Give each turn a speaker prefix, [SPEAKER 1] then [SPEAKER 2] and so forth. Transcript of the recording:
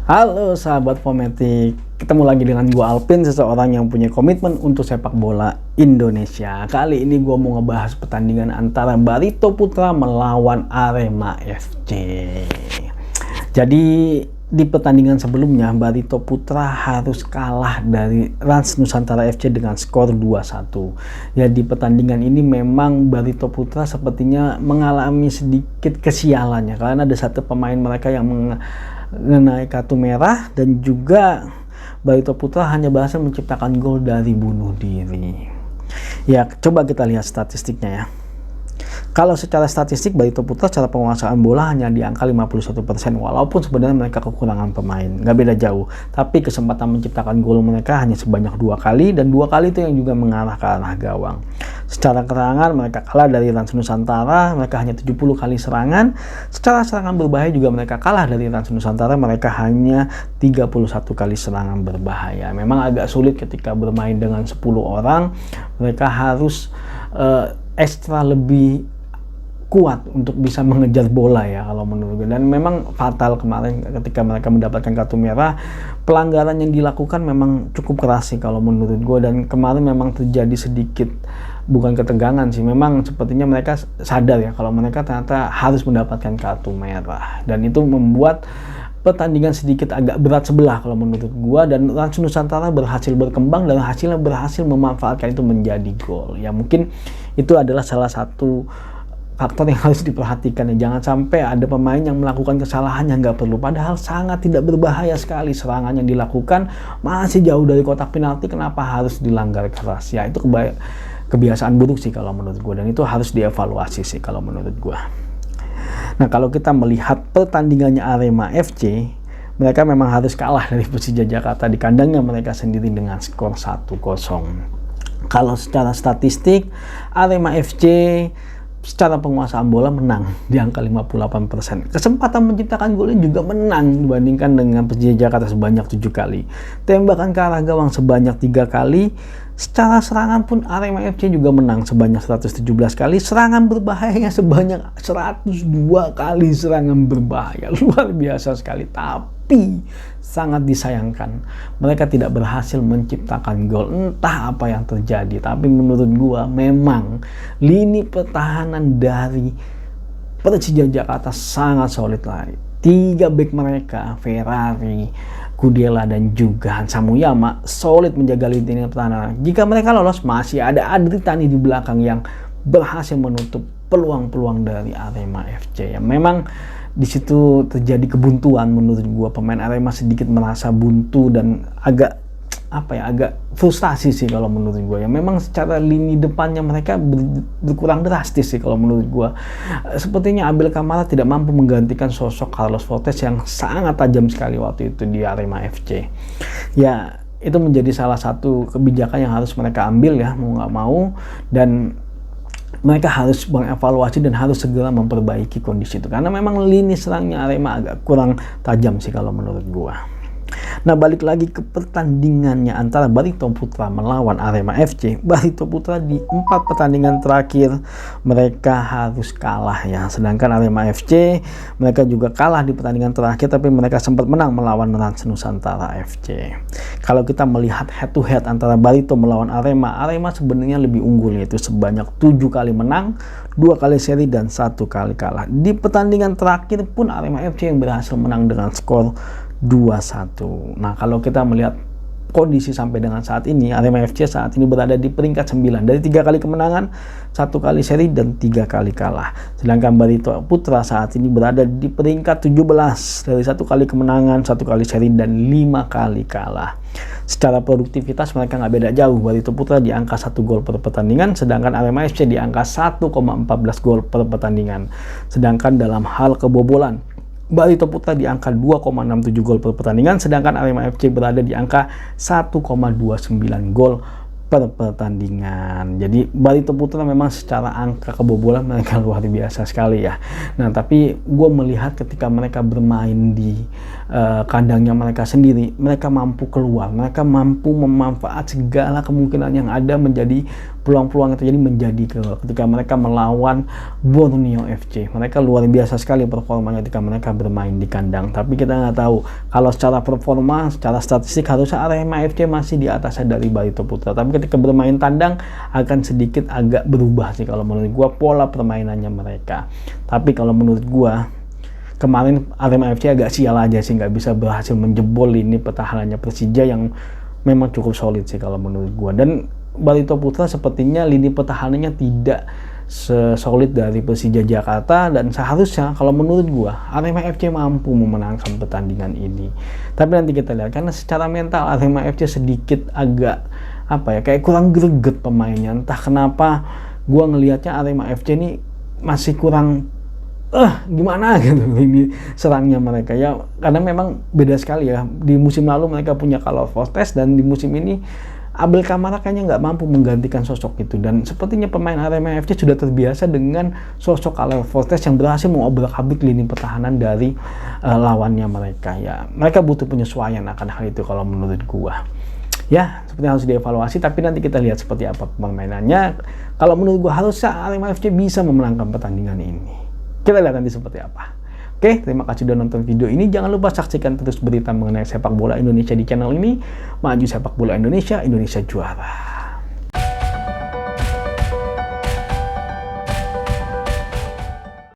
[SPEAKER 1] Halo sahabat Pometik, ketemu lagi dengan gua Alpin, seseorang yang punya komitmen untuk sepak bola Indonesia. Kali ini gua mau ngebahas pertandingan antara Barito Putra melawan Arema FC. Jadi di pertandingan sebelumnya Barito Putra harus kalah dari Rans Nusantara FC dengan skor 2-1. Ya, di pertandingan ini memang Barito Putra sepertinya mengalami sedikit kesialannya karena ada satu pemain mereka yang mengenai kartu merah, dan juga Barito Putra hanya berhasil menciptakan gol dari bunuh diri. Ya, coba kita lihat statistiknya ya. Kalau secara statistik Barito Putra secara penguasaan bola hanya di angka 51%, walaupun sebenarnya mereka kekurangan pemain, nggak beda jauh. Tapi kesempatan menciptakan gol mereka hanya sebanyak 2 kali, dan 2 kali itu yang juga mengarah ke arah gawang. Secara keterangan mereka kalah dari Rans Nusantara, mereka hanya 70 kali serangan. Secara serangan berbahaya juga mereka kalah dari Rans Nusantara, mereka hanya 31 kali serangan berbahaya. Memang agak sulit ketika bermain dengan 10 orang, mereka harus ekstra lebih kuat untuk bisa mengejar bola ya kalau menurut gue. Dan memang fatal kemarin ketika mereka mendapatkan kartu merah, pelanggaran yang dilakukan memang cukup keras sih kalau menurut gue. Dan kemarin memang terjadi sedikit, bukan ketegangan sih, memang sepertinya mereka sadar ya kalau mereka ternyata harus mendapatkan kartu merah, dan itu membuat pertandingan sedikit agak berat sebelah kalau menurut gua. Dan Rans Nusantara berhasil berkembang dan hasilnya berhasil memanfaatkan itu menjadi gol. Ya, mungkin itu adalah salah satu faktor yang harus diperhatikan ya. Jangan sampai ada pemain yang melakukan kesalahan yang nggak perlu, padahal sangat tidak berbahaya sekali serangan yang dilakukan, masih jauh dari kotak penalti, kenapa harus dilanggar keras ya. Itu kebiasaan buruk sih kalau menurut gua, dan itu harus dievaluasi sih kalau menurut gua. Nah, kalau kita melihat pertandingannya Arema FC, mereka memang harus kalah dari Persija Jakarta di kandangnya mereka sendiri dengan skor 1-0. Kalau secara statistik, Arema FC secara penguasaan bola menang di angka 58%. Kesempatan menciptakan golnya juga menang dibandingkan dengan Persija Jakarta sebanyak 7 kali. Tembakan ke arah gawang sebanyak 3 kali. Secara serangan pun Arema FC juga menang sebanyak 117 kali. Serangan berbahayanya sebanyak 102 kali serangan berbahaya. Luar biasa sekali. Tapi sangat disayangkan mereka tidak berhasil menciptakan gol. Entah apa yang terjadi, tapi menurut gua memang lini pertahanan dari Persija Jakarta sangat solid lah. 3 bek mereka, Ferrari, Kudela, dan juga Hansa Muyama, solid menjaga lini pertahanan. Jika mereka lolos, masih ada Adri Tani di belakang yang berhasil menutup peluang-peluang dari Arema FC. Ya, memang di situ terjadi kebuntuan menurut gua. Pemain Arema sedikit merasa buntu dan agak agak frustasi sih kalau menurut gua. Ya, memang secara lini depannya mereka berkurang drastis sih kalau menurut gua. Sepertinya Abel Kamara tidak mampu menggantikan sosok Carlos Fortes yang sangat tajam sekali waktu itu di Arema FC. Ya, itu menjadi salah satu kebijakan yang harus mereka ambil ya, mau nggak mau, dan mereka harus mengevaluasi dan harus segera memperbaiki kondisi itu, karena memang lini serangnya Arema agak kurang tajam sih kalau menurut gua. Nah, balik lagi ke pertandingannya antara Barito Putra melawan Arema FC. Barito Putra di 4 pertandingan terakhir mereka harus kalah ya. Sedangkan Arema FC mereka juga kalah di pertandingan terakhir, tapi mereka sempat menang melawan Rans Nusantara FC. Kalau kita melihat head to head antara Barito melawan Arema, Arema sebenarnya lebih unggul, yaitu sebanyak 7 kali menang, 2 kali seri, dan 1 kali kalah. Di pertandingan terakhir pun Arema FC yang berhasil menang dengan skor 2-1. Nah, kalau kita melihat kondisi sampai dengan saat ini, Arema FC saat ini berada di peringkat 9 dari 3 kali kemenangan, 1 kali seri, dan 3 kali kalah. Sedangkan Barito Putra saat ini berada di peringkat 17 dari 1 kali kemenangan, 1 kali seri, dan 5 kali kalah. Secara produktivitas mereka nggak beda jauh. Barito Putra di angka 1 gol per pertandingan, sedangkan Arema FC di angka 1,14 gol per pertandingan. Sedangkan dalam hal kebobolan, Barito Putra di angka 2,67 gol per pertandingan, sedangkan Arema FC berada di angka 1,29 gol per pertandingan. Jadi Barito Putra memang secara angka kebobolan mereka luar biasa sekali ya. Nah, tapi gue melihat ketika mereka bermain di kandangnya mereka sendiri, mereka mampu keluar, mereka mampu memanfaat segala kemungkinan yang ada menjadi peluang-peluang yang terjadi menjadi gol. Ketika mereka melawan Borneo FC, mereka luar biasa sekali performanya ketika mereka bermain di kandang. Tapi kita nggak tahu kalau secara performa, secara statistik harusnya Arema FC masih di atasnya dari Barito Putra. Tapi ketika bermain tandang akan sedikit agak berubah sih kalau menurut gua pola permainannya mereka. Tapi kalau menurut gua kemarin Arema FC agak sial aja sih, nggak bisa berhasil menjebol lini pertahanannya Persija yang memang cukup solid sih kalau menurut gua. Dan Barito Putra sepertinya lini pertahanannya tidak sesolid dari Persija Jakarta, dan seharusnya kalau menurut gua Arema FC mampu memenangkan pertandingan ini. Tapi nanti kita lihat, karena secara mental Arema FC sedikit agak kayak kurang greget pemainnya. Entah kenapa gua ngelihatnya Arema FC ini masih kurang gimana gitu ini serangnya mereka ya, karena memang beda sekali ya. Di musim lalu mereka punya Carlos Fortes, dan di musim ini Abel Kamara kayaknya nggak mampu menggantikan sosok itu, dan sepertinya pemain Arema FC sudah terbiasa dengan sosok Carlos Fortes yang berhasil mengobrak-abrik lini pertahanan dari lawannya mereka ya. Mereka butuh penyesuaian akan hal itu kalau menurut gua ya, seperti harus dievaluasi. Tapi nanti kita lihat seperti apa permainannya. Kalau menurut gua harusnya Arema FC bisa memenangkan pertandingan ini. Kita lihat nanti seperti apa. Oke, terima kasih sudah nonton video ini. Jangan lupa saksikan terus berita mengenai sepak bola Indonesia di channel ini. Maju sepak bola Indonesia, Indonesia juara.